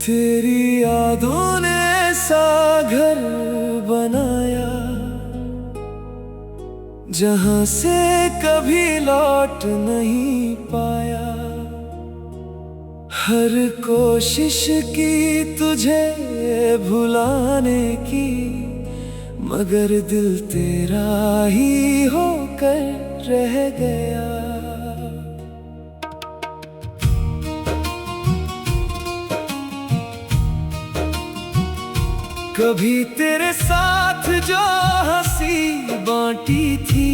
तेरी यादों ने ऐसा घर बनाया जहां से कभी लौट नहीं पाया। हर कोशिश की तुझे भुलाने की, मगर दिल तेरा ही होकर रह गया। कभी तेरे साथ जो हंसी बांटी थी,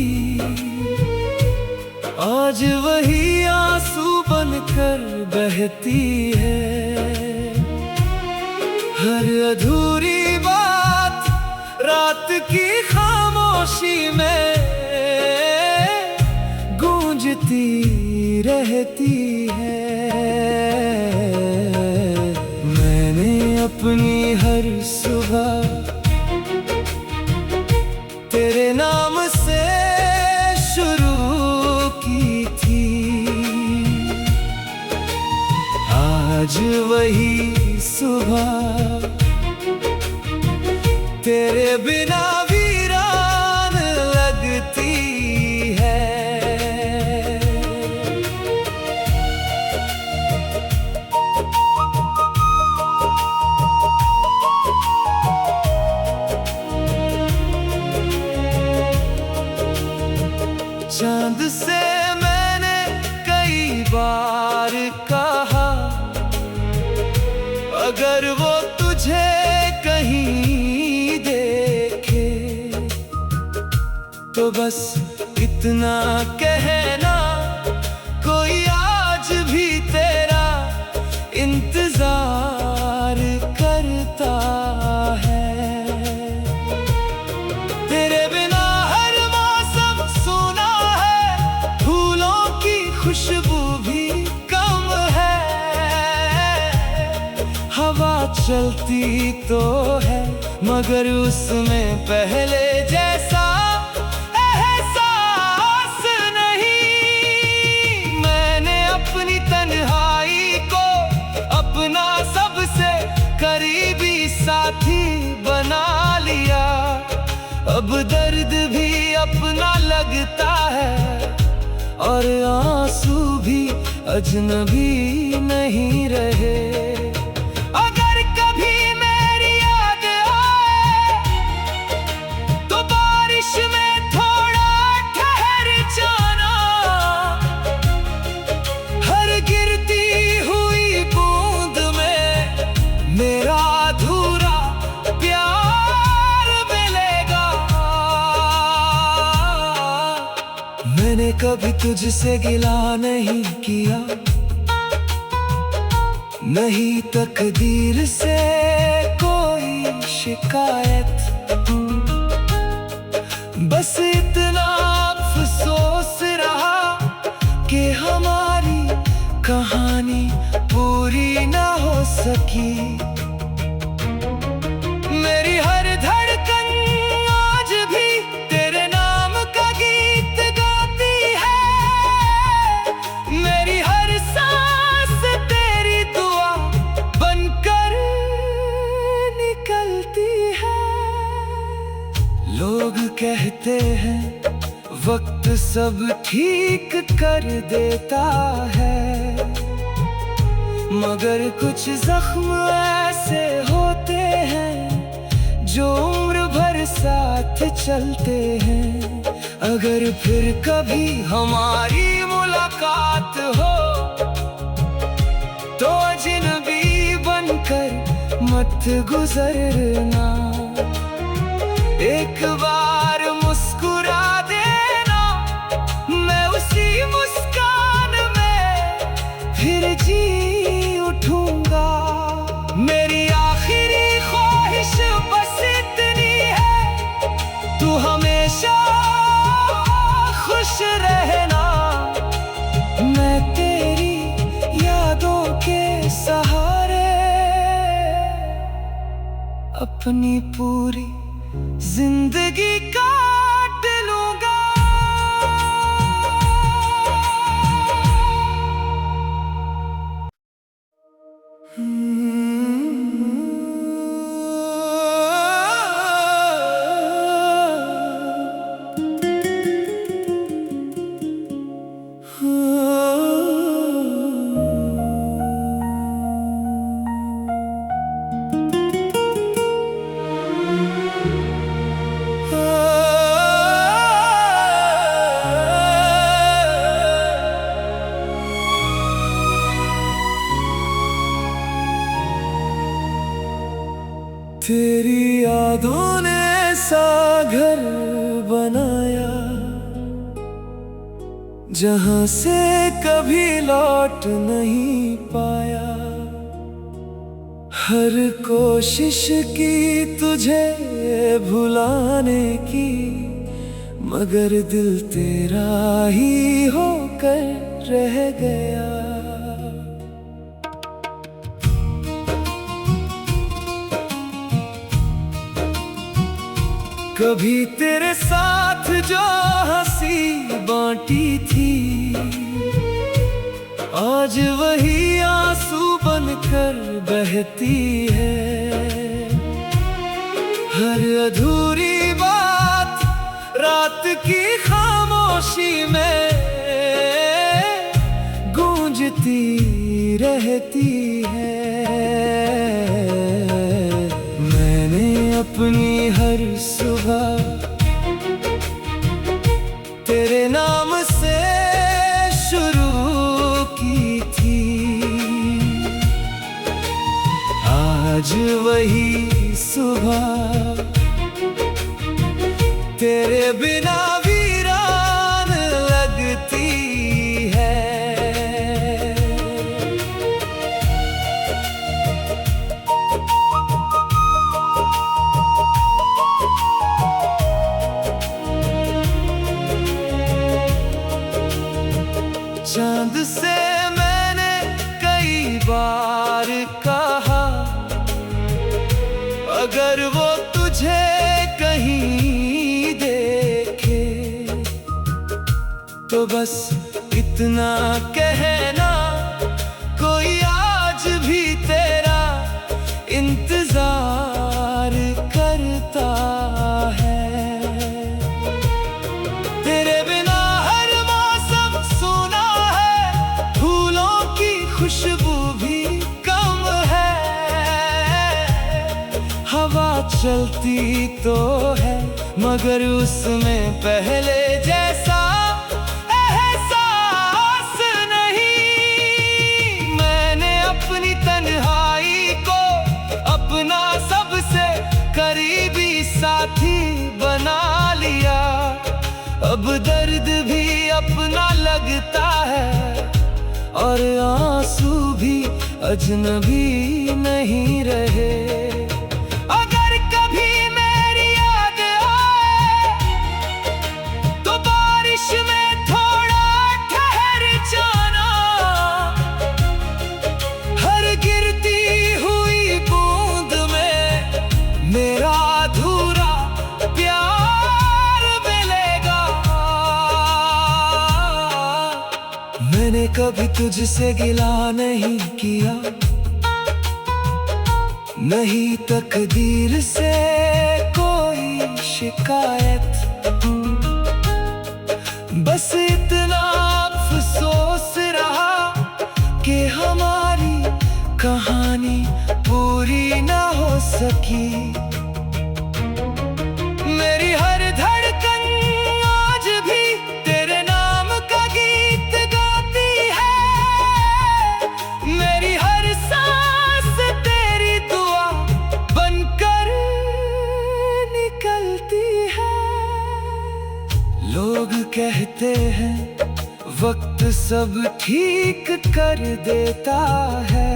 आज वही आंसू बनकर बहती है। हर अधूरी बात रात की खामोशी में गूंजती रहती है। मैंने अपनी हर सुबह तेरे नाम से शुरू की थी। आज वही सुबह तेरे बिना वीरान लगती है। चांद से मैंने कई बार कहा, अगर वो तुझे कहीं देखे तो बस इतना कहना, कोई आज भी तेरा इंतजार करता है। तेरे बिना हर मौसम सूना है, फूलों की खुशबू भी कम है। हवा चलती तो है मगर उसमें पहले जैसा एहसास नहीं। मैंने अपनी तन्हाई को अपना सबसे करीबी साथी बना लिया। अब दर्द भी अपना लगता है और आंसू भी अजनबी नहीं रहे। अगर कभी मेरी याद आए तो बारिश में थोड़ा ठहर जाना। हर गिरती हुई बूंद में मेरा अधूरा प्यार मिलेगा। मैंने कभी तुझसे गिला नहीं किया, नहीं तकदीर से कोई शिकायत। बस इतना अफसोस रहा कि हमारी कहानी पूरी ना हो सकी। मेरी हर धड़कन आज भी तेरे नाम का गीत गाती है। मेरी हर सांस तेरी दुआ बनकर निकलती है। लोग कहते हैं वक्त सब ठीक कर देता है, मगर कुछ जख्म ऐसे होते हैं जो उम्र भर साथ चलते हैं। अगर फिर कभी हमारी मुलाकात हो तो अजनबी बनकर मत गुजरना। एक बार मुस्कुरा देना, मैं उसी मुस्कान में फिर जी उठूंगा। मेरी आखिरी ख्वाहिश बस इतनी है, तू हमेशा खुश रहना। मैं तेरी यादों के सहारे अपनी पूरी जिंदगी काट लूंगा। तेरी यादों ने सा घर बनाया, जहां से कभी लौट नहीं पाया। हर कोशिश की तुझे भुलाने की, मगर दिल तेरा ही होकर रह गया। कभी तेरे साथ जो हंसी बांटी थी, आज वही आंसू बनकर बहती है। हर अधूरी बात रात की खामोशी में गूंजती रहती है। मैंने अपनी हर सुबह तेरे नाम से शुरू की थी, आज वही सुबह तेरे बिना वीरान लगती है। चांद से मैंने कई बार कहा, अगर वो तुझे कहीं देखे तो बस इतना कहना, कोई आज भी तेरा इंतजार करता है। तेरे बिना हर मौसम सूना है, फूलों की खुशबू भी कम है। हवा चलती तो है, मगर उसमें पहले जैसा एहसास नहीं। मैंने अपनी तन्हाई को अपना सबसे करीबी साथी बना लिया। अब दर्द भी अपना लगता है, और आंसू भी अजनबी नहीं रहे। अगर कभी मेरी याद आए तो बारिश में थोड़ा ठहर जाना। हर गिरती हुई बूंद में मेरा अधूरा प्यार मिलेगा। मैंने कभी तुझसे गिला नहीं किया, नहीं तकदीर से कोई शिकायत। बस इतना अफसोस रहा कि हमारी कहानी पूरी ना हो सकी। मेरी हर धड़कन आज भी तेरे नाम का गीत गाती है। मेरी हर सांस तेरी दुआ बनकर निकलती है। लोग कहते हैं वक्त सब ठीक कर देता है,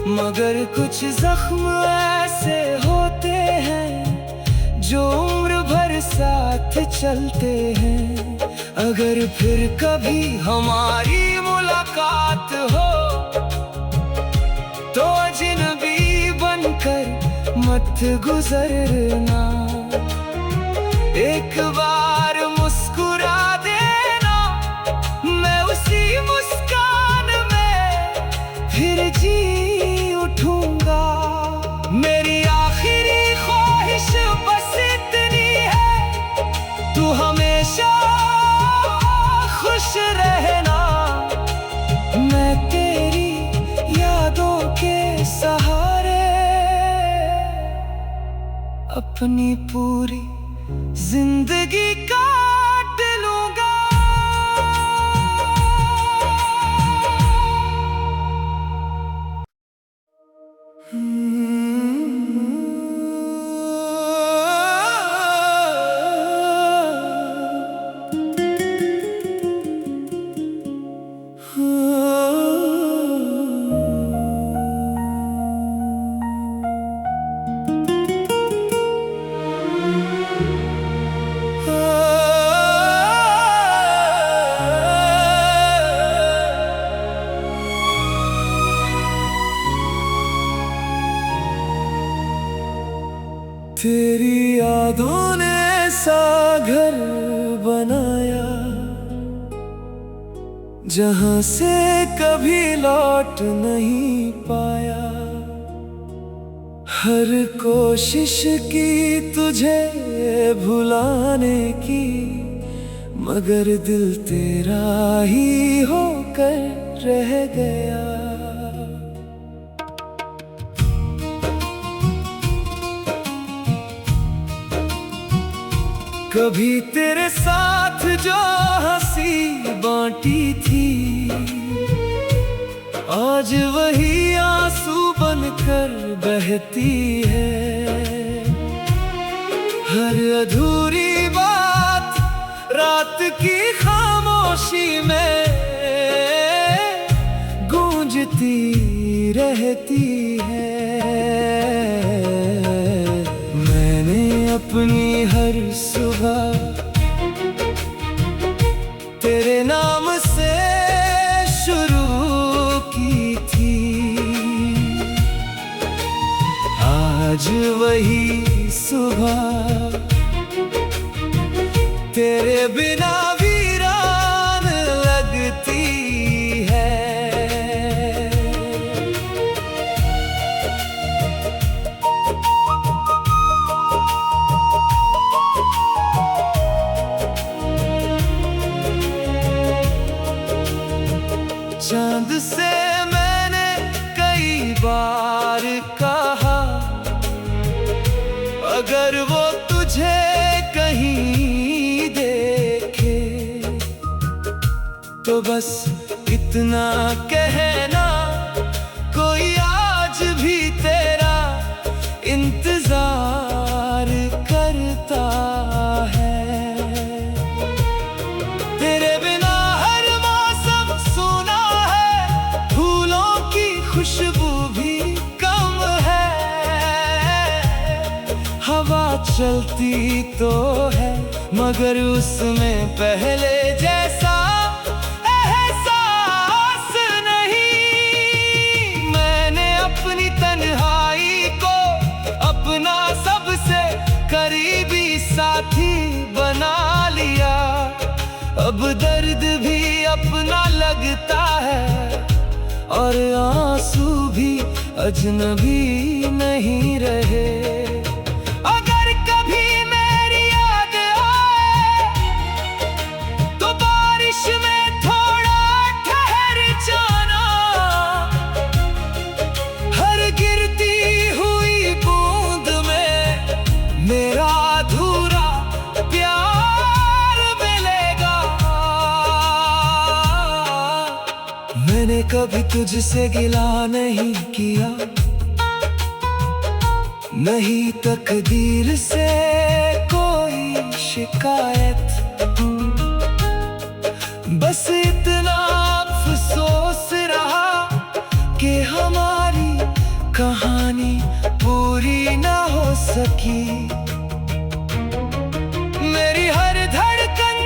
मगर कुछ जख्म ऐसे होते हैं जो उम्र भर साथ चलते हैं। अगर फिर कभी हमारी मुलाकात हो तो अजनबी बनकर मत गुजरना। एक बार मुस्कुरा देना, मैं उसी मुस्कान में फिर जी उठूंगा। मेरी आखिरी ख्वाहिश बस इतनी है, तू हमेशा खुश रहना। मैं तेरी यादों के सहारे अपनी पूरी जिंदगी काट लूंगा। तेरी यादों ने ऐसा घर बनाया जहां से कभी लौट नहीं पाया। हर कोशिश की तुझे भुलाने की, मगर दिल तेरा ही होकर रह गया। कभी तेरे साथ जो हंसी बांटी थी, आज वही आंसू बनकर बहती है। हर अधूरी बात रात की खामोशी में गूंजती रहती है। मैंने अपनी हर सुबह तेरे नाम से शुरू की थी। आज वही सुबह तेरे बिना वीरान लगती है। चांद से मैंने कई बार कहा, अगर वो तुझे कहीं देखे तो बस इतना कहना, कोई आज भी तेरा इंतजार करता है। तेरे बिना हर मौसम सूना है, फूलों की खुशबू भी कम है। हवा चलती तो है मगर उसमें पहले जैसा एहसास नहीं। मैंने अपनी तन्हाई को अपना सबसे करीबी साथी बना लिया। अब दर्द भी अपना लगता है और आंसू भी अजनबी नहीं रहे। अगर कभी मेरी याद आए तो बारिश में थोड़ा ठहर जाना। हर गिरती हुई बूंद में मेरा अधूरा प्यार मिलेगा। मैंने कभी तुझसे गिला नहीं किया, नहीं तकदीर से कोई शिकायत। बस इतना अफसोस रहा कि हमारी कहानी पूरी ना हो सकी। मेरी हर धड़कन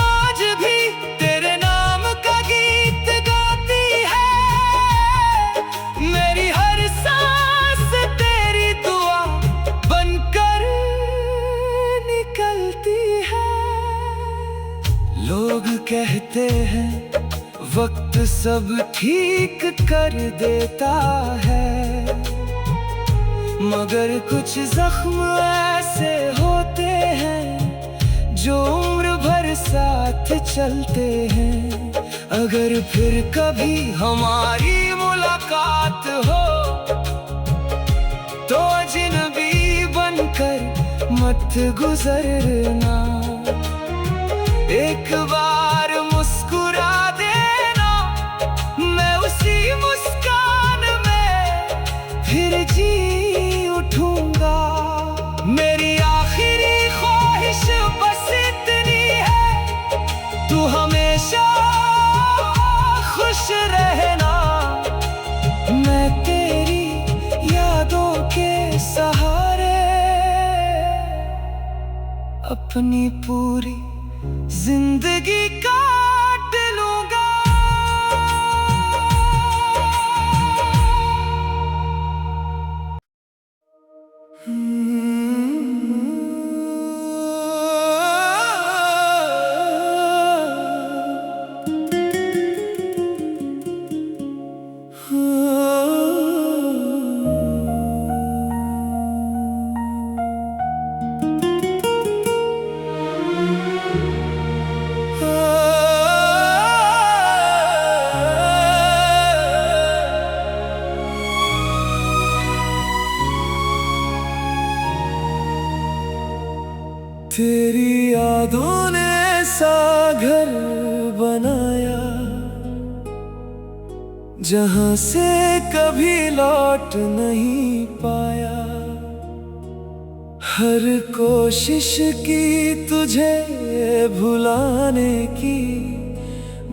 आज भी तेरे नाम का गीत गाती है। मेरी हर सांस तेरी दुआ बनकर निकलती है। लोग कहते हैं वक्त सब ठीक कर देता है, मगर कुछ जख्म ऐसे होते हैं जो उम्र भर साथ चलते हैं। अगर फिर कभी हमारी मुलाकात हो तो अजनबी बनकर मत गुजरना। एक बार मुस्कुरा देना, मैं उसी मुस्कान में फिर जी उठूंगा। मेरी आखिरी ख्वाहिश बस इतनी है, तू हमेशा खुश रहना। मैं तेरी यादों के सहारे अपनी पूरी जिंदगी काट लूंगा। तेरी यादों ने सा घर बनाया, जहां से कभी लौट नहीं पाया। हर कोशिश की तुझे भुलाने की,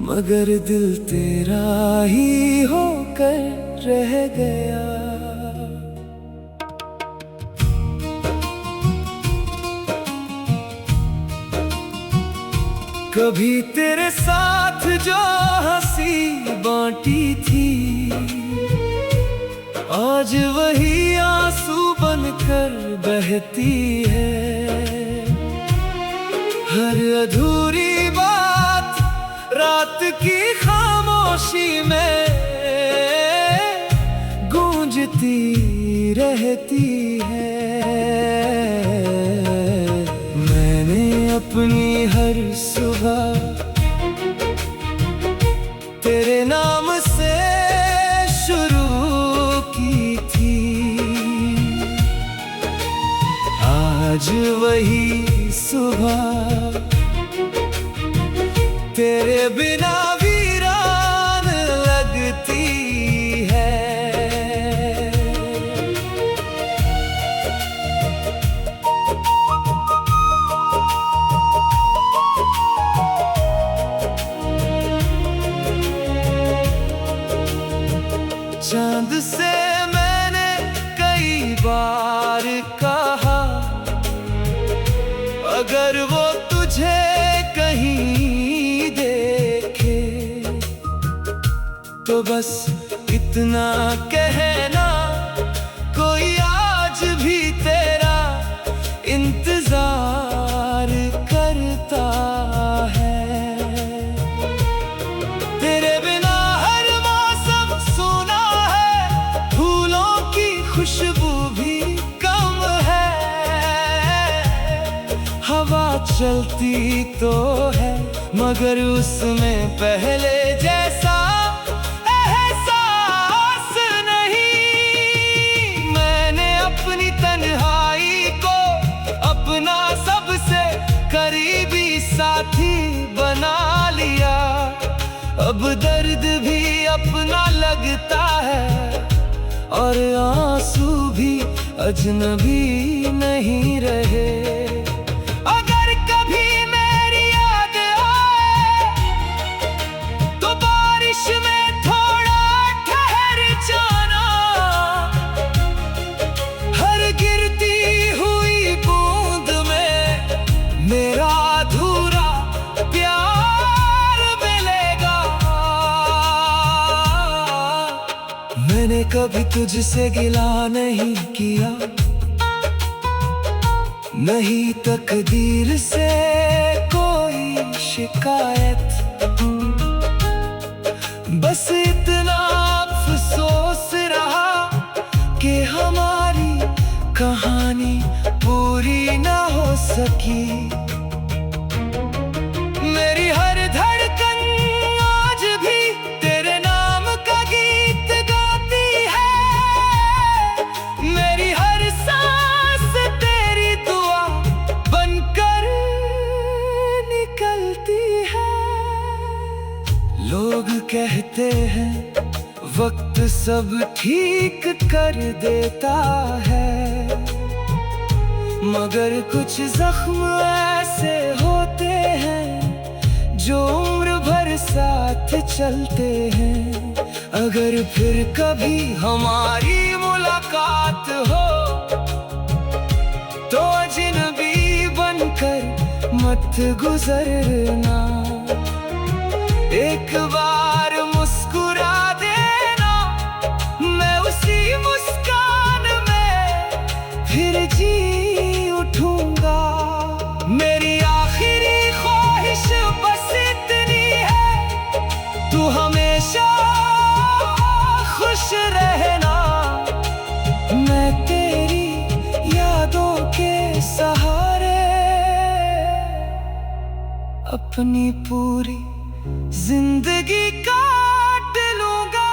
मगर दिल तेरा ही होकर रह गया। कभी तेरे साथ जो हंसी बांटी थी, आज वही आंसू बनकर बहती है। हर अधूरी बात रात की खामोशी में गूंजती रहती है। मैंने अपनी हर सुबह तेरे नाम से शुरू की थी, आज वही सुबह तेरे बिना वीरान लगती है। चांद से मैंने कई बार कहा, अगर वो तुझे कहीं देखे तो बस इतना कहना, कोई आज भी तेरा इंतजार करता है। तेरे बिना हर मौसम सूना है, फूलों की खुशबू भी कम है। हवा चलती तो है, मगर उसमें पहले जैसा एहसास नहीं। मैंने अपनी तन्हाई को अपना सबसे करीबी साथी बना लिया। अब दर्द भी अपना लगता है, और आंसू भी अजनबी नहीं रहे। अगर कभी मेरी याद आए तो बारिश में थोड़ा ठहर जाना। हर गिरती हुई बूंद में मेरा अधूरा प्यार मिलेगा। मैंने कभी तुझसे गिला नहीं किया, नहीं तकदीर से कोई शिकायत। बस इतना अफसोस रहा कि हमारी कहानी पूरी ना हो सकी। मेरी हर धड़कन आज भी तेरे नाम का गीत गाती है। मेरी हर सांस तेरी दुआ बनकर निकलती है। लोग कहते हैं वक्त सब ठीक कर देता है, मगर कुछ जख्म ऐसे होते हैं जो उम्र भर साथ चलते हैं। अगर फिर कभी हमारी मुलाकात हो तो अजनबी बनकर मत गुजरना। एक बार मुस्कुरा देना, मैं उसी मुस्कान में फिर जी उठूंगा। मेरी आखिरी ख्वाहिश बस इतनी है, तू हमेशा खुश रहना। मैं तेरी यादों के सहारे अपनी पूरी जिंदगी काट लूंगा।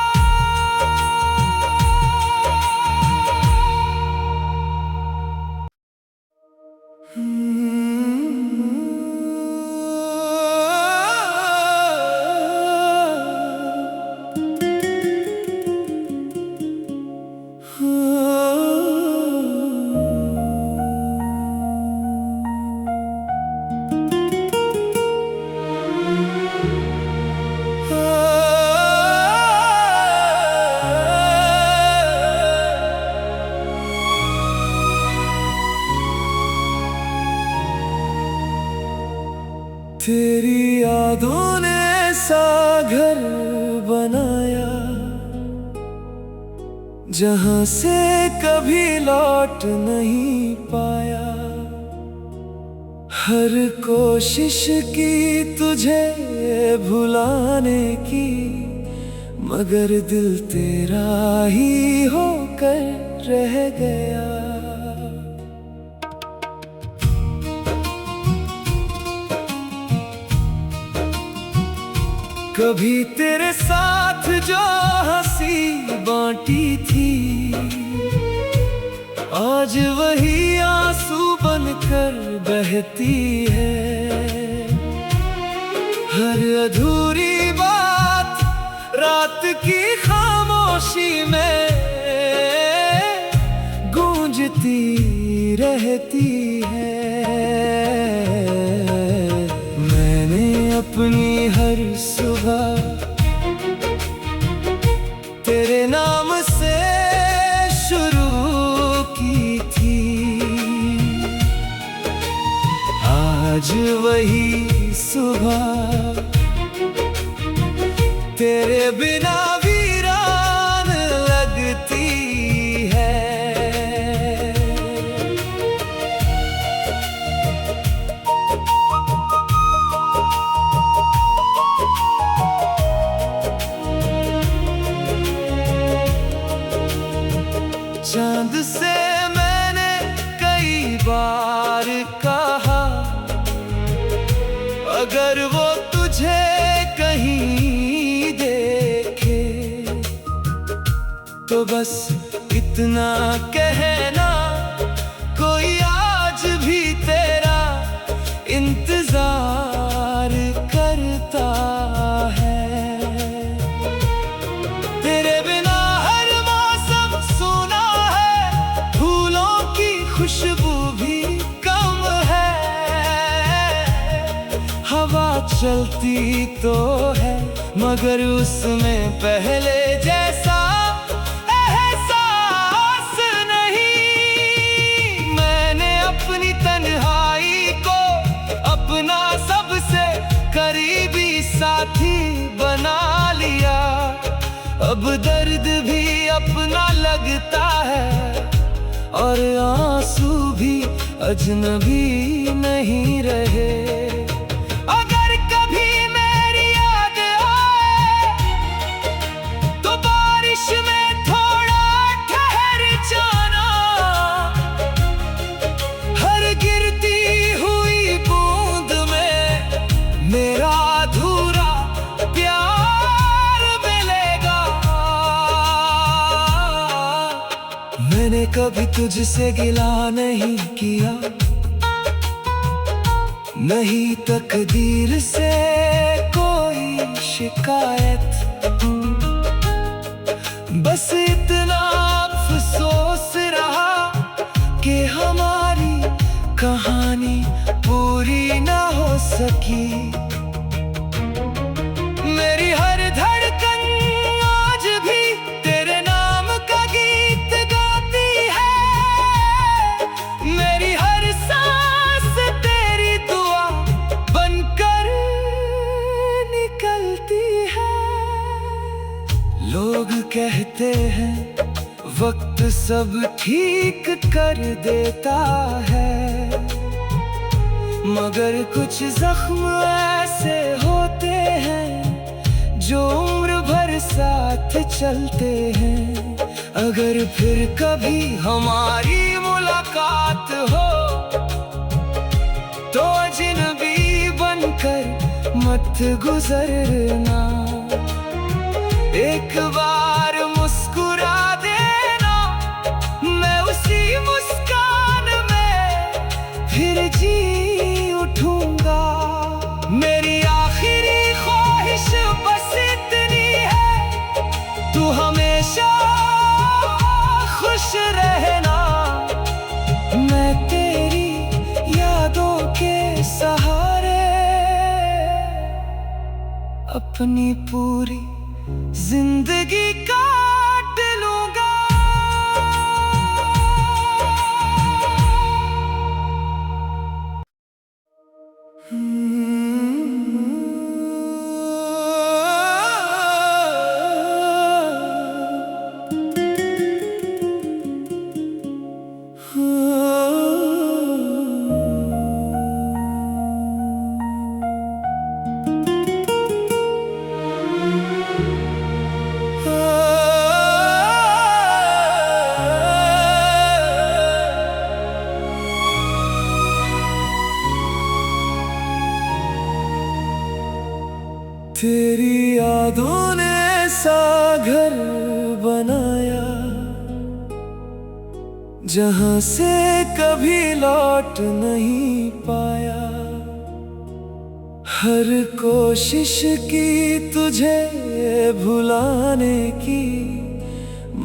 जहां से कभी लौट नहीं पाया। हर कोशिश की तुझे भुलाने की, मगर दिल तेरा ही होकर रह गया। कभी तेरे साथ जो हंसी बांटी थी, आज वही आंसू बनकर बहती है। हर अधूरी बात रात की खामोशी में गूंजती रहती है। मैंने अपनी हर सुबह तेरे नाम से शुरू की थी। आज वही सुबह तेरे बिना वीरान लगती है। चांद से मैंने कई बार कहा, अगर वो तुझे कहीं देखे तो बस इतना कहना, कोई आज भी तेरा इंतजार करता है। तेरे बिना हर मौसम सूना है, फूलों की खुशबू भी कम है। हवा चलती तो है मगर उसमें पहले जैसा एहसास नहीं। मैंने अपनी तन्हाई को अपना सबसे करीबी साथी बना लिया। अब दर्द भी अपना लगता है और आंसू भी अजनबी नहीं रहे। अगर कभी मेरी याद आए तो बारिश में थोड़ा ठहर जाना। हर गिरती हुई बूंद में मेरा अधूरा प्यार मिलेगा। मैंने कभी तुझसे गिला नहीं किया, नहीं तकदीर से कोई शिकायत। बस इतना अफसोस रहा कि हमारी कहानी पूरी ना हो सकी। मेरी हर धड़कन आज भी तेरे नाम का गीत गाती है। मेरी हर सांस तेरी दुआ बनकर निकलती है। लोग कहते हैं वक्त सब ठीक कर देता है, मगर कुछ जख्म ऐसे होते हैं जो उम्र भर साथ चलते हैं। अगर फिर कभी हमारी मुलाकात हो तो अजनबी बनकर मत गुजरना। एक बार मुस्कुरा देना, मैं उसी मुस्कान में फिर जी उठूंगा। मेरी आखिरी ख्वाहिश बस इतनी है, तू हमेशा खुश रहना। मैं तेरी यादों के सहारे अपनी पूरी जिंदगी काट लूंगा। यादों ने सा घर बनाया, जहां से कभी लौट नहीं पाया। हर कोशिश की तुझे भुलाने की,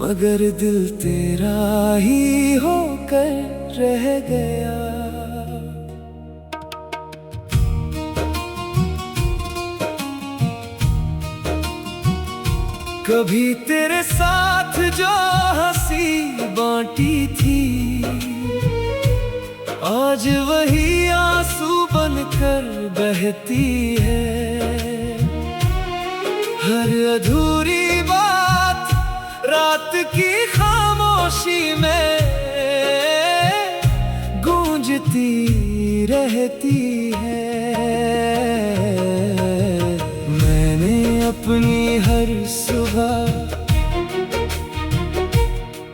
मगर दिल तेरा ही होकर रह गया। कभी तेरे साथ जो हंसी बांटी थी, आज वही आंसू बनकर बहती है। हर अधूरी बात रात की खामोशी में गूंजती रहती है। मैंने अपनी हर सुबह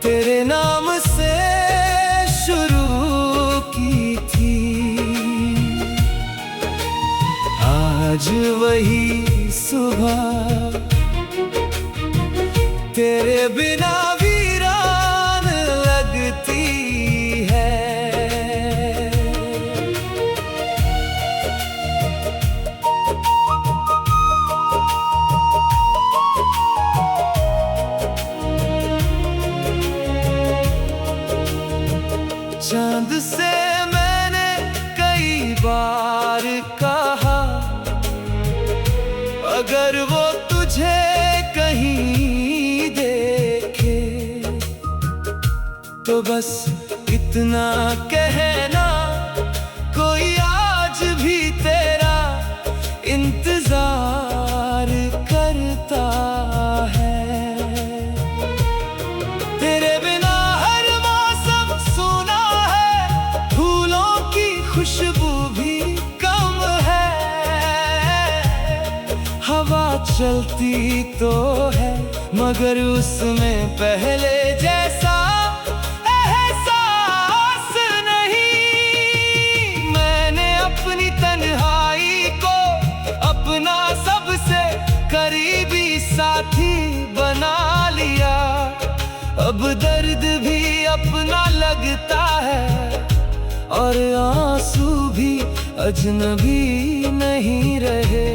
तेरे नाम से शुरू की थी। आज वही सुबह तेरे बिना वीरान लगती है। चांद से मैंने कई बार कहा, अगर वो तुझे कहीं देखे तो बस इतना कहना, कोई आज भी तेरा इंतजार करता है। तेरे बिना हर मौसम सूना है, फूलों की खुशबू भी कम है। हवा चलती तो है, मगर उसमें पहले जैसा एहसास नहीं। मैंने अपनी तन्हाई को अपना सबसे करीबी साथी बना लिया। अब दर्द भी अपना लगता है, और आंसू भी अजनबी नहीं रहे।